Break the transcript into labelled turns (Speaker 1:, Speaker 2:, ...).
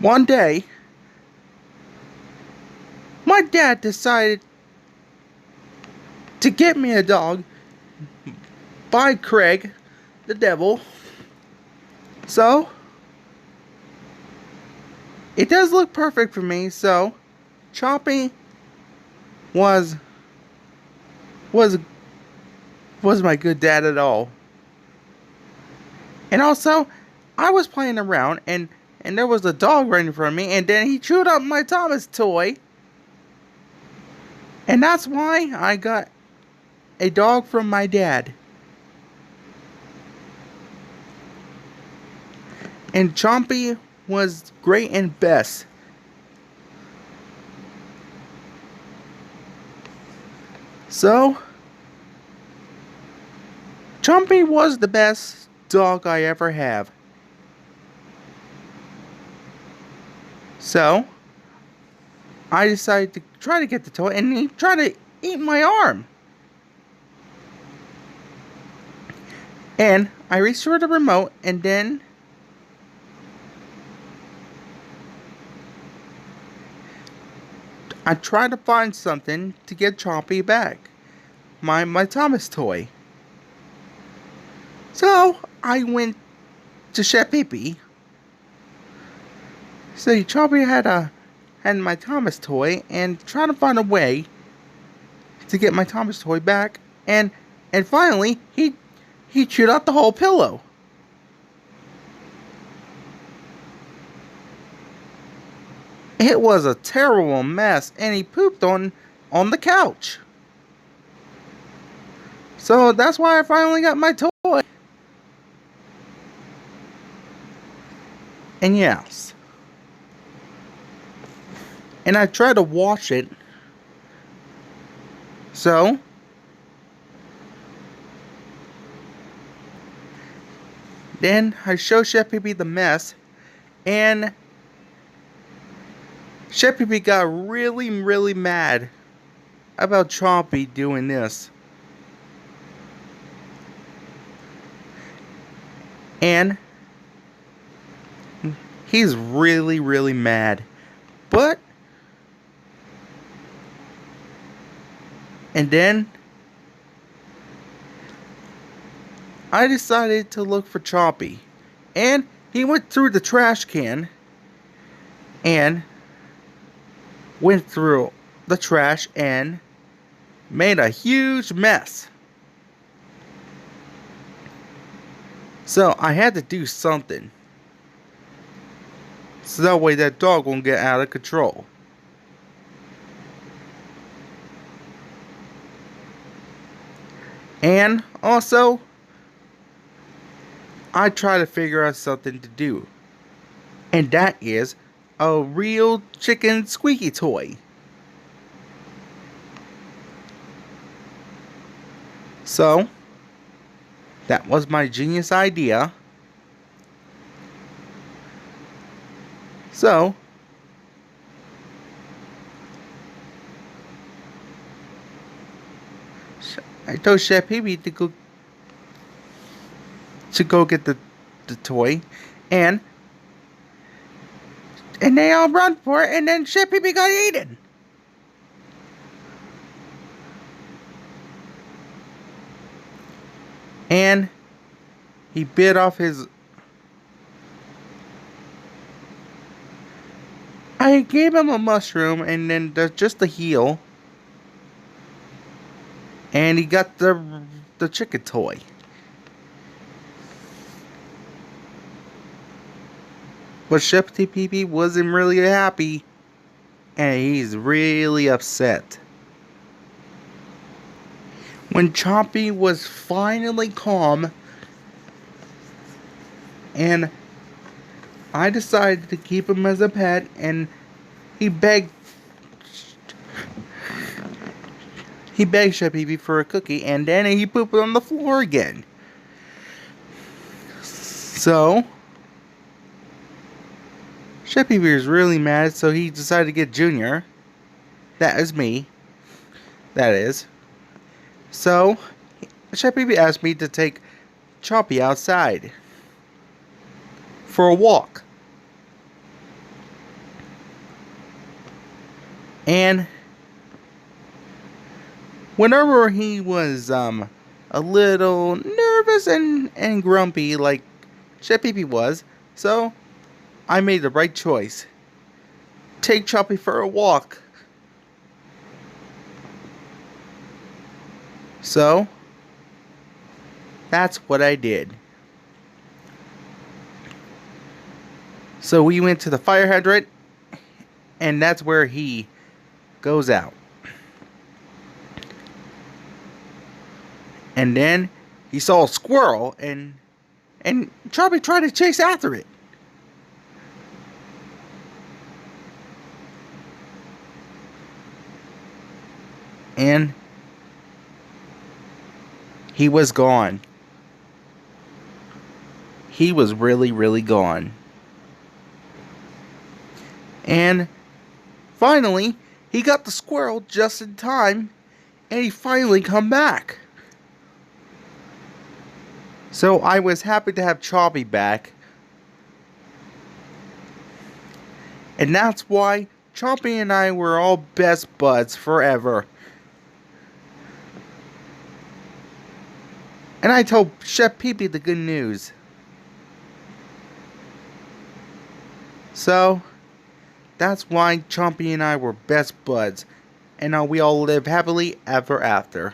Speaker 1: One day, my dad decided to get me a dog by Craig, the devil. So, it does look perfect for me, so Chompy was was was my good dad at all. And also, I was playing around and there was a dog right in front of me and then he chewed up my Thomas toy. And that's why I got a dog from my dad. And Chompy was great and best. So, Chompy was the best dog I ever have. So, I decided to try to get the toy and he tried to eat my arm. And I reached for the remote and then I tried to find something to get Chompy back. My Thomas toy. So I went to Chef Pee. So Chompy had my Thomas toy and trying to find a way to get my Thomas toy back and finally he chewed out the whole pillow. It was a terrible mess and he pooped on the couch. So that's why I finally got my toy. And yes. And I tried to wash it. So then I showed Chef Pee the mess and Chef Pee got really mad about Chompy doing this. And he's really mad. But and then I decided to look for Chompy. And he went through the trash can and went through the trash and made a huge mess. So I had to do something. So that way that dog won't get out of control. And also, I try to figure out something to do. And that is a real chicken squeaky toy. So, that was my genius idea. So, I told Chef Pee to go get the toy, and they all run for it, and then Chef Pee got eaten. And he bit off his. I gave him a mushroom and then just the heel. And he got the chicken toy. But Chef Pee wasn't really happy. And he's really upset. When Chompy was finally calm, and I decided to keep him as a pet, and he begged Chef Pee for a cookie, and then he pooped on the floor again. So Chef Pee was really mad, so he decided to get Junior. That is me. That is. So Chef Pee asked me to take Chompy outside for a walk. And whenever he was a little nervous and grumpy like Chef Pee Pee was, so I made the right choice. Take Chompy for a walk. So that's what I did. So we went to the fire hydrant, and that's where he goes out. And then he saw a squirrel, and Chompy tried to chase after it. And he was gone. He was really, really gone. And finally, he got the squirrel just in time, and he finally come back. So I was happy to have Chompy back. And that's why Chompy and I were all best buds forever. And I told Chef Pee Pee the good news. So that's why Chompy and I were best buds. And now we all live happily ever after.